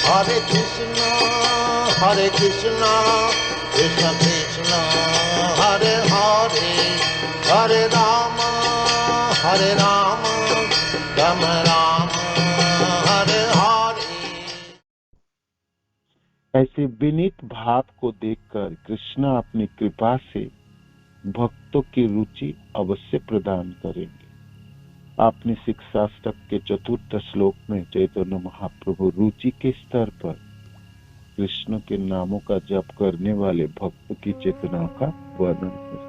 Hare Krishna, Krishna Krishna, Hare Hare, Hare Rama, Rama Rama, Hare Hare। ऐसे विनीत भाव को देखकर कृष्ण अपनी कृपा से भक्तों की रुचि अवश्य प्रदान करेंगे। आपने शिक्षाष्टक के 4th श्लोक में चैतन्य महाप्रभु रुचि के स्तर पर कृष्ण के नामों का जप करने वाले भक्त की चेतना का वर्णन किया।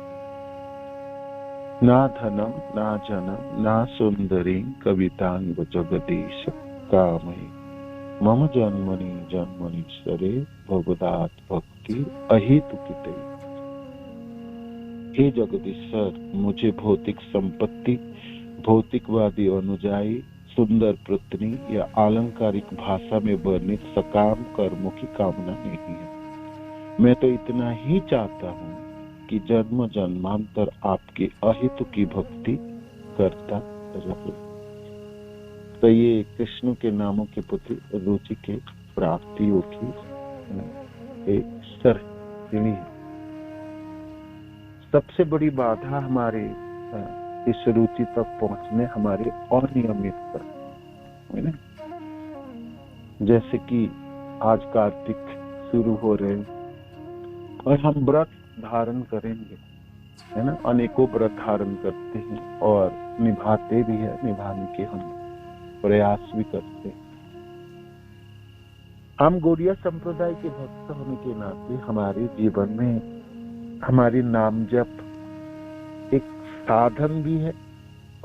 ना धनम ना जनम ना सुंदरी कवितांग जगदीश कामहि मम जन्मनि जन्मनि सरे भगवदात भक्ति अहेतुकिते। हे जगदीश्वर, मुझे भौतिक संपत्ति, भौतिकवादी अनुयायी, सुंदर पत्नी या आलंकारिक भाषा में वर्णित सकाम कर्मों की कामना नहीं है। मैं तो इतना ही चाहता हूँ कि जन्म जन्मांतर आपकी अहेतु की भक्ति करता रहूं। तो ये कृष्ण के नामों के प्रति रुचि के प्राप्तियों की एक सीढ़ी है। सबसे बड़ी बाधा हमारे इस रुचि तक पहुंचने हमारे अनियमितता है ना। जैसे कि आज कार्तिक शुरू हो रहे हैं और हम व्रत धारण करेंगे, है ना। अनेकों व्रत धारण करते हैं और निभाते भी है, निभाने के हम प्रयास भी करते हैं। हम गौड़िया संप्रदाय के भक्त होने के नाते हमारे जीवन में हमारी नाम जप एक साधन भी है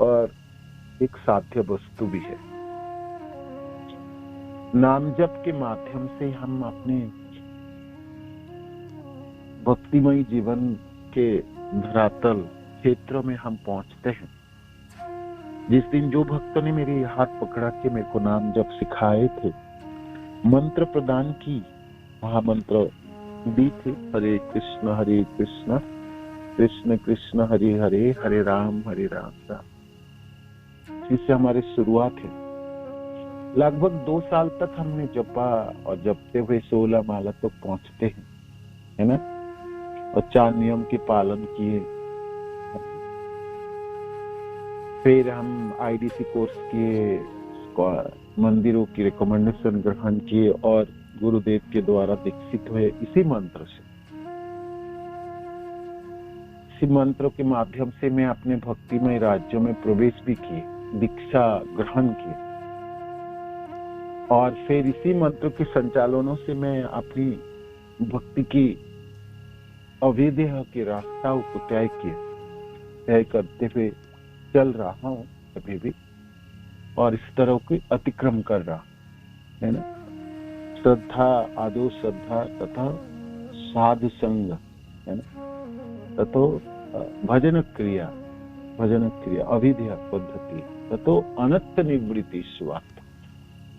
और एक साध्य वस्तु भी है। नाम जप के माध्यम से हम अपने भक्तिमय जीवन के धरातल क्षेत्रों में हम पहुंचते हैं। जिस दिन जो भक्त ने मेरे हाथ पकड़ा के मेरे को नाम जप सिखाए थे, मंत्र प्रदान की, महामंत्र दी थी, हरे कृष्ण कृष्ण कृष्ण हरे हरे, हरे राम राम। इससे हमारी शुरुआत है। लगभग 2 साल तक हमने जपा और जपते हुए 16 माला तक पहुंचते हैं, है ना। और 4 नियम के पालन किए। फिर हम आईडीसी कोर्स किए, मंदिरों की रिकमेंडेशन ग्रहण किए और गुरुदेव के द्वारा दीक्षित हुए इसी मंत्र से। इसी मंत्रों के माध्यम से मैं अपने भक्तिमय राज्यों में प्रवेश भी किए, दीक्षा ग्रहण की और फिर इसी मंत्र के संचालनों से मैं अपनी भक्ति की अवैधेय के रास्ताओं को तय करते हुए चल रहा हूँ अभी भी, और इस तरह के अतिक्रम कर रहा है ना। श्रद्धा, आदो श्रद्धा तथा साधु संग, है ना, तथो भजन क्रिया अविधेय पद्धति तथो अनर्थ निवृत्ति स्वार्थ,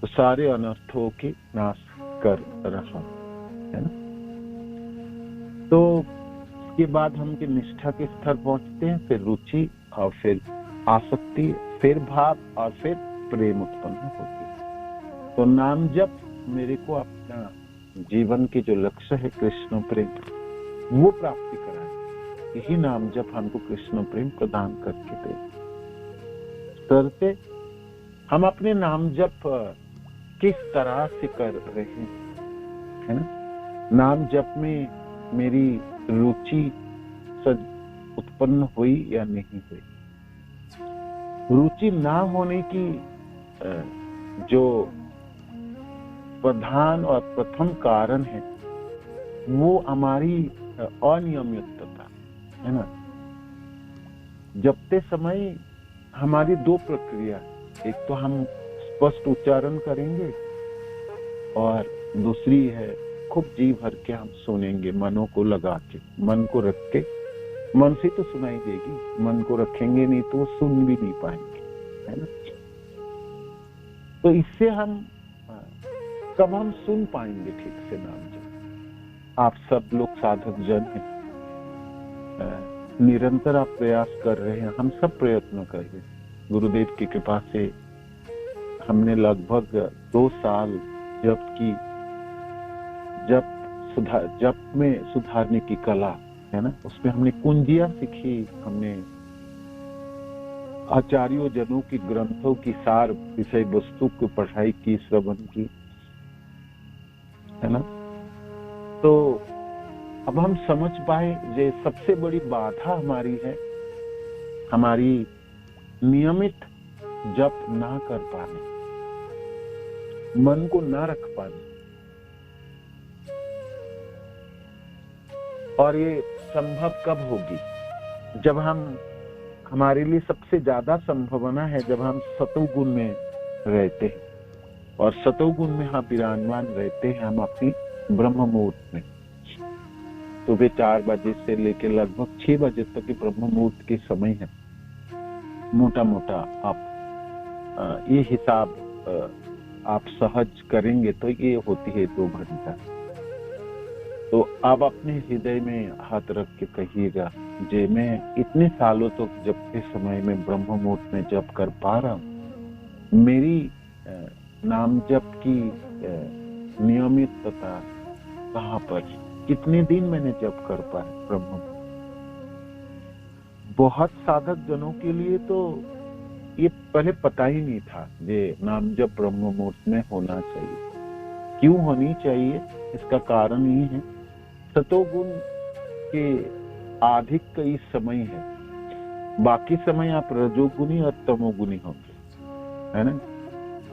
तो सारे अनर्थों के नाश कर रहा है ना। तो इसके बाद हम के निष्ठा के स्तर पहुंचते हैं, फिर रुचि और फिर आसक्ति, फिर भाव और फिर प्रेम उत्पन्न होती है। तो नाम जप मेरे को अपना जीवन के जो लक्ष्य है कृष्ण प्रेम, वो प्राप्ति कराए। यही नाम जप हमको कृष्ण प्रेम प्रदान करके दे। करते हम अपने नाम जप किस तरह से कर रहे हैं, है ना। नाम जप में मेरी रुचि उत्पन्न हुई या नहीं हुई। रुचि ना होने की जो प्रधान और प्रथम कारण है वो हमारी अनियमितता है ना। जपते समय हमारी 2 प्रक्रिया, एक तो हम स्पष्ट उच्चारण करेंगे और दूसरी है खूब जी भर के हम सुनेंगे, मनों को लगा के, मन को रख के। मन से तो सुनाई देगी, मन को रखेंगे नहीं तो सुन भी नहीं पाएंगे, है ना। तो इससे कब हम सुन पाएंगे ठीक से नाम जप। आप सब लोग साधक जन हैं, निरंतर आप प्रयास कर रहे हैं, हम सब प्रयत्न कर रहे हैं। गुरुदेव की कृपा से हमने लगभग 2 साल जप में सुधारने की कला है ना, उसमें हमने कुंजियां सीखी, हमने आचार्यों जनों की ग्रंथों की सार विषय वस्तु की पढ़ाई की, श्रवण की, है ना। तो अब हम समझ पाए जे सबसे बड़ी बाधा हमारी है हमारी नियमित जप ना कर पाने, मन को ना रख पाने। और ये संभव कब होगी? जब हमारे लिए सबसे ज्यादा संभावना है जब हम सतोगुण में रहते हैं, और सतोगुण में हम विराजमान रहते हैं हम अपनी ब्रह्म मुहूर्त में। सुबह 4 बजे से लेकर लगभग 6 बजे तक के ब्रह्म मुहूर्त के समय है। मोटा मोटा आप ये हिसाब आप सहज करेंगे तो ये होती है 2 घंटा। तो आप अपने हृदय में हाथ रख के कहिएगा, जे मैं इतने सालों तक तो जब के समय में ब्रह्म मुहूर्त में जप कर पा रहा हूँ, मेरी नाम जप की नियमितता कहाँ पर, कितने दिन मैंने जप कर पाया ब्रह्म। बहुत साधक जनों के लिए तो ये पहले पता ही नहीं था ये नाम जप ब्रह्म मुहूर्त में होना चाहिए। क्यों होनी चाहिए? इसका कारण ये है, सतोगुण के अधिक कई समय है, बाकी समय आप रजोगुणी और तमोगुणी होंगे, है ना।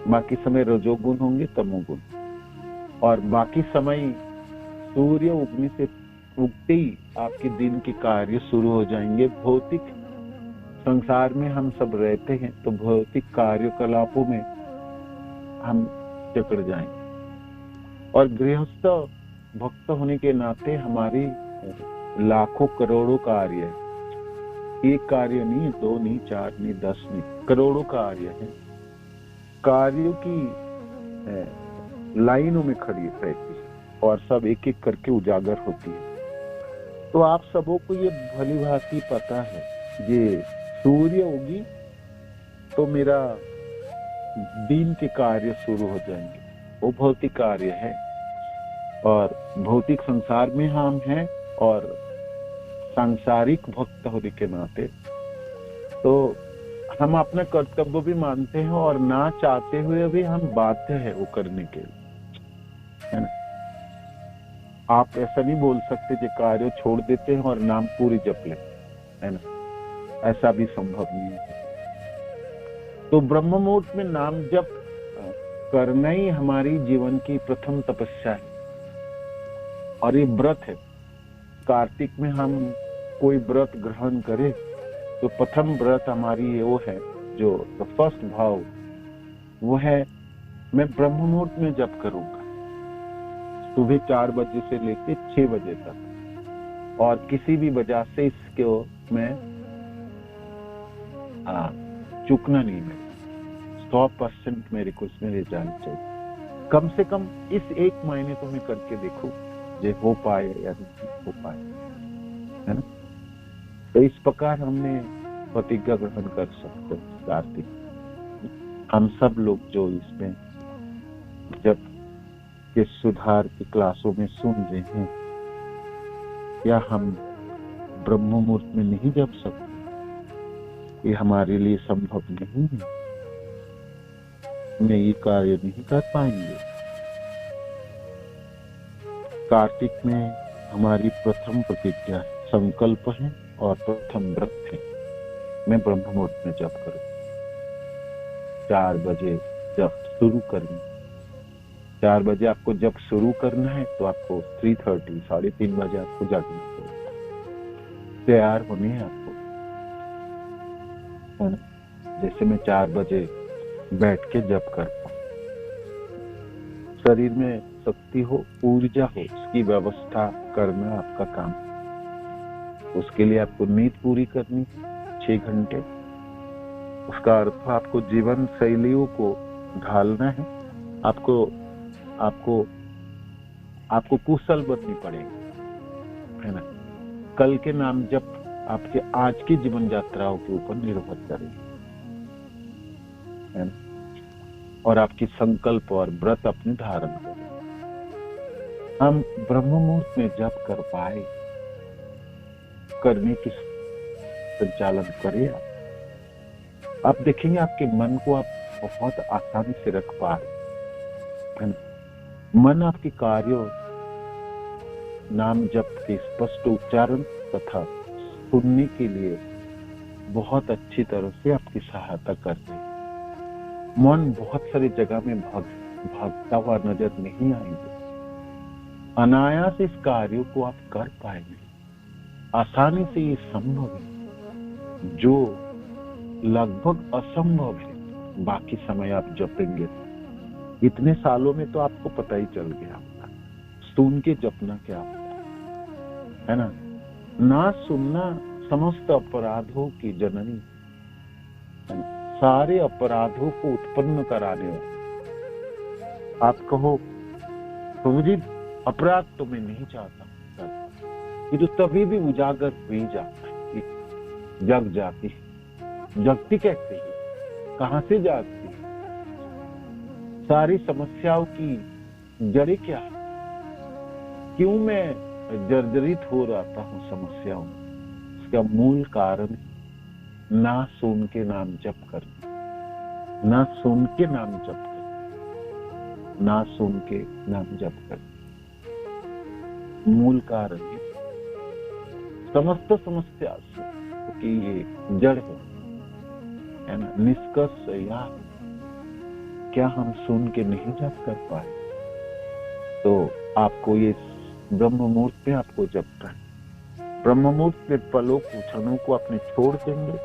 बाकी समय रजोगुण होंगे, तमोगुण, और बाकी समय सूर्य उगने से उगते ही आपके दिन के कार्य शुरू हो जाएंगे। भौतिक संसार में हम सब रहते हैं तो भौतिक कार्यकलापों में हम जकड़ जाएंगे। और गृहस्थ भक्त होने के नाते हमारी लाखों करोड़ों कार्य है। एक कार्य नहीं, 2 नहीं, 4 नहीं, 10 नहीं, करोड़ों कार्य है। कार्यों की लाइनों में खड़ी रहती है और सब एक एक करके उजागर होती है। तो आप सबों को ये भली भांति पता है, ये सूर्य होगी तो मेरा दिन के कार्य शुरू हो जाएंगे, वो भौतिक कार्य है। और भौतिक संसार में हम हैं और सांसारिक भक्त होने के नाते तो हम अपना कर्तव्य भी मानते हैं और ना चाहते हुए भी हम बाध्य है वो करने के लिए, है ना। आप ऐसा नहीं बोल सकते कि कार्य छोड़ देते हैं और नाम पूरी जप ले, है ना, ऐसा भी संभव नहीं है। तो ब्रह्म मुहूर्त में नाम जप करना ही हमारी जीवन की प्रथम तपस्या है और ये व्रत है। कार्तिक में हम कोई व्रत ग्रहण करें तो प्रथम व्रत हमारी वो है, जो फर्स्ट भाव वो है, मैं ब्रह्म मुहूर्त में जप करूंगा सुबह 4 बजे से लेकर 6 बजे तक, और किसी भी वजह से इसको मैं चूकना नहीं, मैं 100% मेरे को इसमें ले जाना चाहिए। कम से कम इस 1 महीने तो मैं करके देखूं जे हो पाए या नहीं हो पाए, है ना। तो इस प्रकार हमने प्रतिज्ञा ग्रहण कर सकते हैं। कार्तिक हम सब लोग जो इसमें जब के सुधार की क्लासों में सुन रहे हैं, क्या हम ब्रह्म मुहूर्त में नहीं जप सकते? ये हमारे लिए संभव नहीं है, मैं ये कार्य नहीं कर पाएंगे। कार्तिक में हमारी प्रथम प्रतिज्ञा संकल्प है और प्रथम व्रत है, मैं ब्रह्म मुहूर्त में जप करूं। 4 बजे जप शुरू करनी। 4 बजे आपको जप शुरू करना है तो आपको 3:30 3:30 बजे आपको जागना चाहिए, तैयार होने है आपको, है ना। जैसे मैं 4 बजे बैठ के जप करता हूँ, शरीर में शक्ति हो, ऊर्जा हो, इसकी व्यवस्था करना आपका काम। उसके लिए आपको नींद पूरी करनी 6 घंटे। उसका अर्थ आपको जीवन शैलियों को ढालना है, आपको कुशल बननी पड़ेगी, है ना। कल के नाम जप आपके आज की जीवन यात्राओं के ऊपर निर्भर करेगी, है ना। और आपकी संकल्प और व्रत अपने धारण करें। हम ब्रह्म मुहूर्त में जप कर पाए, करने की संचालन करें। आप देखेंगे आपके मन को आप बहुत आसानी से रख पा रहे। मन आपके कार्यों, नाम जप के स्पष्ट उच्चारण तथा सुनने के लिए बहुत अच्छी तरह से आपकी सहायता करते हैं। मन बहुत सारी जगह में भागता हुआ नजर नहीं आएंगे। अनायास इस कार्यों को आप कर पाएंगे। आसानी से ये संभव है, जो लगभग असंभव है बाकी समय आप जपेंगे। इतने सालों में तो आपको पता ही चल गया होगा सुन के जपना क्या होता है ना। ना सुनना समस्त अपराधों की जननी, सारे अपराधों को उत्पन्न कराने वाला। आप कहो प्रभु जी अपराध तो मैं नहीं चाहता, ये तो तभी भी उजागर हुई जाता है, जग जाती है। जगती कैसे है, कहां से जागती है? सारी समस्याओं की जड़ें क्या है? क्यों मैं जर्जरित हो रहता हूं समस्याओं में? इसका मूल कारण ना सुन के नाम जप करना, ना सुन के नाम जप करना, ना सुन के नाम जप करना मूल कारण है समस्त समस्या की ये जड़ है ना। निष्कर्ष या क्या हम सुन के नहीं जप कर पाए? तो आपको ये ब्रह्म मुहूर्त में आपको जपना है। ब्रह्म मुहूर्त में पलों को, क्षणों को अपने छोड़ देंगे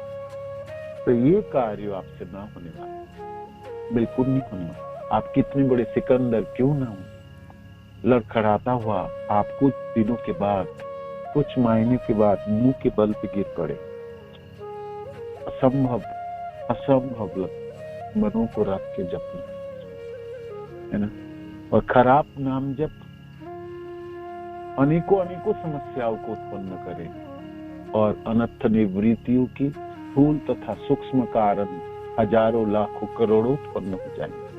तो ये कार्य आपसे ना होने वाला, बिल्कुल नहीं होने वाला। आप कितने बड़े सिकंदर क्यों ना हो, लड़खड़ाता हुआ आप कुछ दिनों के बाद, कुछ महीने के बाद मुंह के बल पे गिर पड़े। असंभव मनों को रख के जपना है ना। और खराब नाम जप अनेकों समस्याओं को उत्पन्न करे और अनर्थ निवृत्तियों की स्थूल तथा सूक्ष्म कारण हजारों लाखों करोड़ों उत्पन्न हो जाएंगे।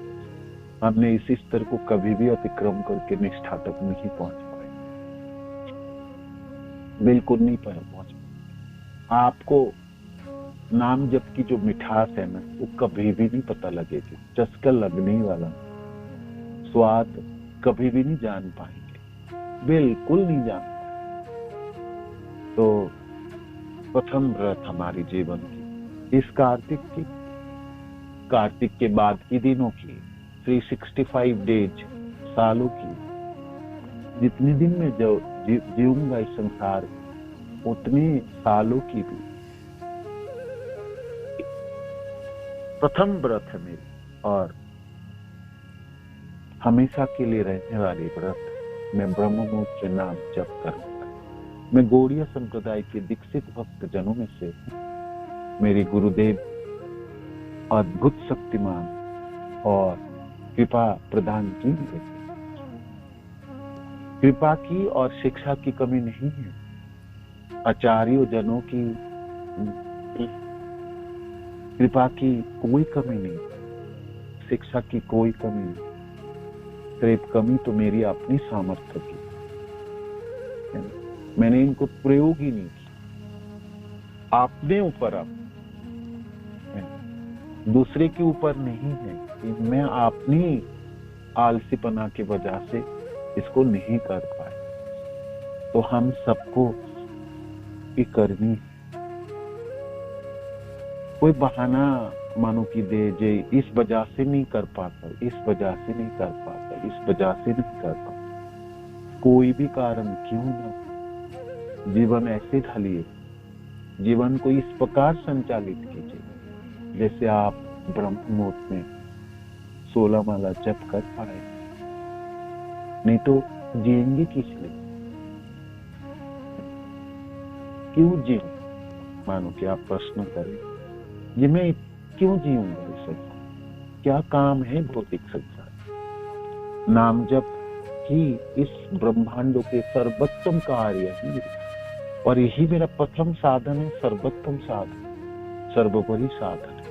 हमने इस स्तर को कभी भी अतिक्रम करके निष्ठा तक नहीं पहुंच पाए, बिल्कुल नहीं पहुंच पाए। आपको नाम जप की जो मिठास है ना, वो कभी भी नहीं पता लगेगी। चस्का लगने वाला स्वाद कभी भी नहीं जान पाएंगे, बिल्कुल नहीं जान पाएंगे। तो प्रथम व्रत हमारे जीवन की, इस कार्तिक के बाद की दिनों की, 365 डेज, सालों की, जितने दिन में जो जीऊंगा इस संसार, उतने सालों की भी प्रथम व्रत है मेरी, और हमेशा के लिए रहने वाली व्रत। मैं ब्रह्म मुहूर्त के नाम जप करूंगा। मैं गौड़ीय संप्रदाय के दीक्षित भक्त जनों में से मेरे गुरुदेव अद्भुत शक्तिमान और कृपा प्रदान की है। कृपा की और शिक्षा की कमी नहीं है। आचार्यों जनों की कृपा की कोई कमी नहीं, शिक्षा की कोई कमी नहीं। सिर्फ कमी तो मेरी अपनी सामर्थ्य की, मैंने इनको प्रयोग ही नहीं किया। अपने ऊपर, आप दूसरे के ऊपर नहीं है कि मैं अपनी आलसीपना की वजह से इसको नहीं कर पाए। तो हम सबको ये करनी, कोई बहाना मानो कि दे जे इस वजह से नहीं कर पाता, इस वजह से नहीं कर पाता, इस वजह से नहीं कर पाता, कोई भी कारण क्यों ना, जीवन ऐसे ढालिए, जीवन को इस प्रकार संचालित कीजिए जैसे आप ब्रह्म मुहूर्त में 16 माला जप कर पाए। नहीं तो जिएंगे किस लिए? क्यों जीऊं? मानो कि आप प्रश्न करें, ये मैं क्यों जीऊंगा इस संसार? क्या काम है भौतिक संसार? नाम जप ही इस ब्रह्मांडों के सर्वोत्तम कार्य है, और यही मेरा प्रथम साधन है, सर्वोत्तम साधन, सर्वोपरि साधन है।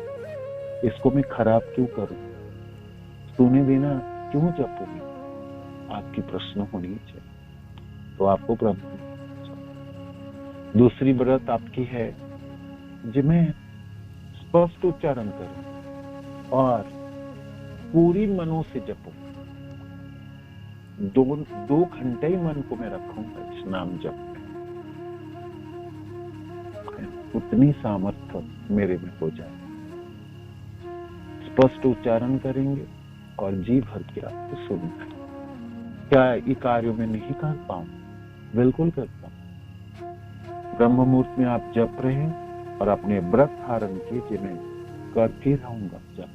इसको मैं खराब क्यों करूं? सुने बिना क्यों जपोगे, आपकी प्रश्न होनी चाहिए। तो आपको ब्रह्म। दूसरी व्रत आपकी है जिसमें स्पष्ट उच्चारण करो और पूरी मनो से जपो। 2 घंटे ही मन को मैं रखूंगा इस नाम जप में, उतनी सामर्थ्य मेरे में हो जाए। स्पष्ट उच्चारण करेंगे और जी भर के आपको सुनना है। क्या ये कार्यों में नहीं कर पाऊं? बिल्कुल करता हूं। ब्रह्म मुहूर्त में आप जप रहे हैं और अपने व्रत धारण के जिन्हें करके रहूंगा जप।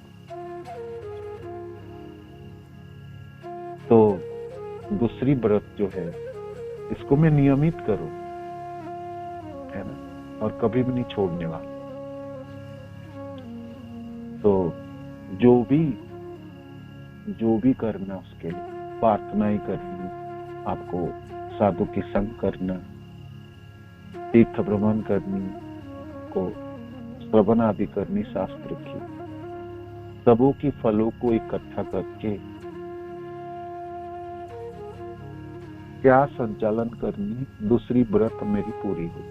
तो दूसरी व्रत जो है इसको मैं नियमित करूं, है ना, और कभी भी नहीं छोड़ने वाला। तो जो भी करना उसके लिए प्रार्थनाएं करनी, आपको साधु की संग करना, तीर्थ भ्रमण करनी, को श्रवण आदि करनी शास्त्र की, सबों की फलों को इकट्ठा करके क्या संचालन करनी, दूसरी व्रत मेरी पूरी हो,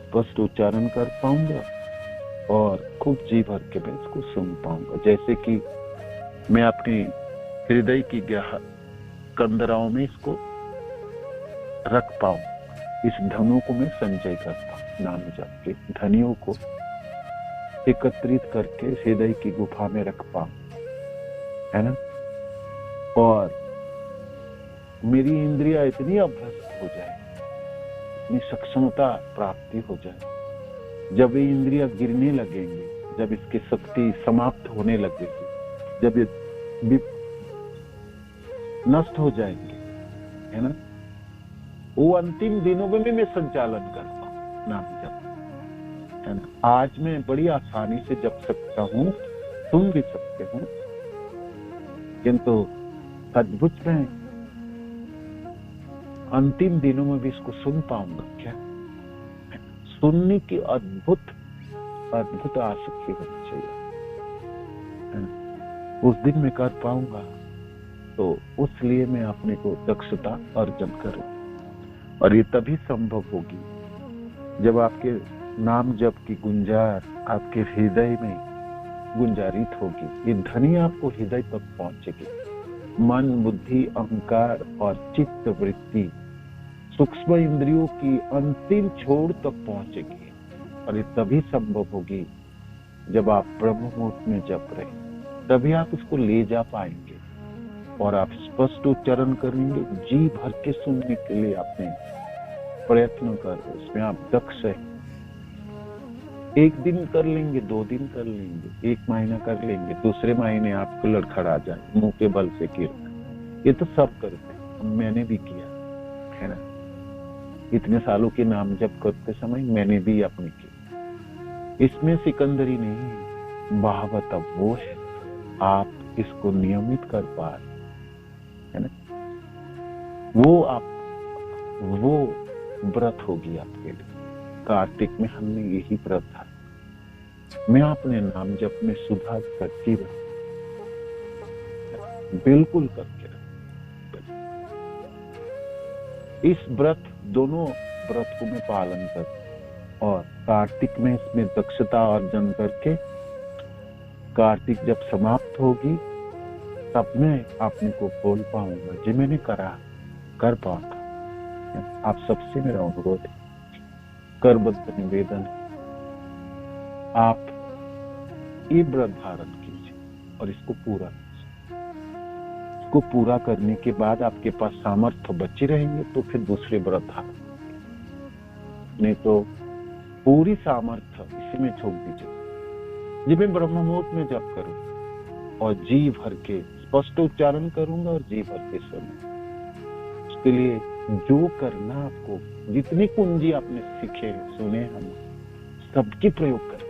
स्पष्ट उच्चारण कर पाऊंगा और खूब जी भर के मैं इसको सुन पाऊंगा। जैसे कि मैं अपने हृदय की कंदराओं में इसको रख पाऊं, इस धनों को मैं संचय करता हूं, नाम जप के धनियों को एकत्रित करके हृदय की गुफा में रख पाऊं, है ना। और मेरी इंद्रिया इतनी अभ्यस्त हो जाए, इतनी सक्षमता प्राप्ति हो जाए, जब ये इंद्रिया गिरने लगेंगे, जब इसकी शक्ति समाप्त होने लगेगी, जब ये नष्ट हो जाएंगे, है ना, वो अंतिम दिनों में मैं संचालन करता हूँ नाम जप, है ना। आज मैं बड़ी आसानी से जप सकता हूँ, सुन भी सकते हूँ, किंतु अद्भुत में अंतिम दिनों में भी इसको सुन पाऊंगा क्या? सुनने की अद्भुत आसक्ति होनी चाहिए, उस दिन मैं कर पाऊंगा। तो उसलिए मैं अपने को दक्षता अर्जन करूं, और ये तभी संभव होगी जब आपके नाम जप की गुंजार आपके हृदय में गुंजारित होगी। ये ध्वनि आपको हृदय तक पहुंचेगी, मन, बुद्धि, अहंकार और चित्त वृत्ति, सूक्ष्म इंद्रियों की अंतिम छोर तक पहुंचेगी। और ये तभी संभव होगी जब आप ब्रह्म मुहूर्त में जप रहे, तभी आप इसको ले जा पाएंगे और आप स्पष्ट उच्चारण करेंगे। जी भर के सुनने के लिए आपने प्रयत्न कर, उसमें आप दक्ष हैं। 1 दिन कर लेंगे, 2 दिन कर लेंगे, 1 महीना कर लेंगे, दूसरे महीने आपको लड़खड़ा जाए, मुंह के बल से गिरना। ये तो सब करते हैं, मैंने भी किया, है ना। इतने सालों के नाम जप करते समय मैंने भी अपनी की। इसमें सिकंदरी नहीं, बहावत अब वो है, आप इसको नियमित कर पा रहे, है ना। वो व्रत होगी आपके लिए। कार्तिक में हमने यही व्रत था, मैं अपने नाम जप में सुधार करती रहूं, बिल्कुल करके रहूं। इस व्रत, दोनों व्रत को मैं पालन करूं और कार्तिक में इसमें दक्षता अर्जन करके, कार्तिक जब समाप्त होगी तब मैं अपने को बोल पाऊंगा जो मैंने कर पाता। आप सबसे मेरा अनुरोध है, करबद्ध निवेदन, आप ये व्रत धारण कीजिए और इसको पूरा कीजिए। इसको पूरा करने के बाद आपके पास सामर्थ्य बची रहेंगे तो फिर दूसरे व्रत धारण, नहीं तो पूरी सामर्थ्य इसी में झोंक दीजिए। जब मैं ब्रह्म मुहूर्त में जप करूं और जी भर के स्पष्ट उच्चारण करूंगा और जी भर के सुनूंगा, उसके लिए जो करना, आपको जितनी कुंजी आपने सीखे सुने, हम सबकी प्रयोग करें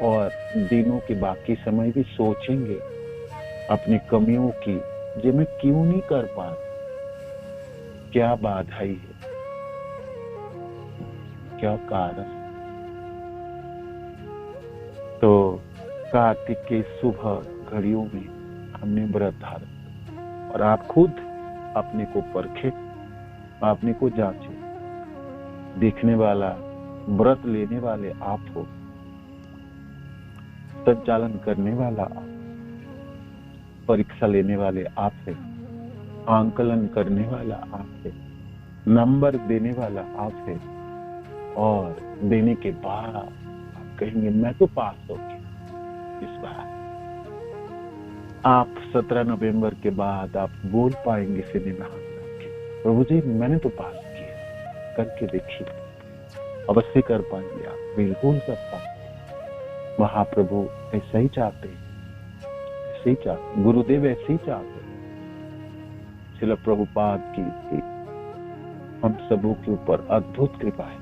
और दिनों के बाकी समय भी सोचेंगे अपनी कमियों की, जो मैं क्यों नहीं कर पा रहा, क्या बाधाई है, क्या कारण। तो कार्तिक के शुभ घड़ियों में हमने व्रत धारण, और आप खुद अपने को परखे, अपने को जांचे। देखने वाला, व्रत लेने वाले आप हो, संचालन करने वाला आप, परीक्षा लेने वाले आप है, आंकलन करने वाला आप है, नंबर देने वाला आप है, और देने के बाद आप कहेंगे मैं तो पास हो गया इस बार। आप 17 नवंबर के बाद आप बोल पाएंगे सीने में हाथ रख के, प्रभु जी मैंने तो पास किया, करके देखिए, अवश्य कर पाएंगे आप, बिल्कुल कर पाएंगे। महाप्रभु ऐसा ही चाहते हैं, ऐसे ही चाहते, गुरुदेव ऐसे ही चाहते। श्रील प्रभुपाद की हम सबों के ऊपर अद्भुत कृपा है,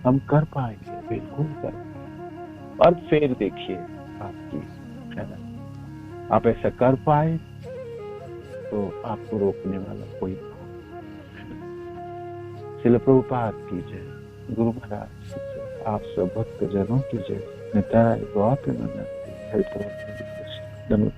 हम कर पाएंगे, बिल्कुल कर पाएंगे। और फिर देखिए आपकी, है ना, आप ऐसा कर पाए तो आपको रोकने वाला कोई ना हो। श्रील प्रभुपाद की जय, गुरु महाराज की जय, आप सब भक्त जनों की जय। निताय गौर प्रेमानंद, हरि प्रभु।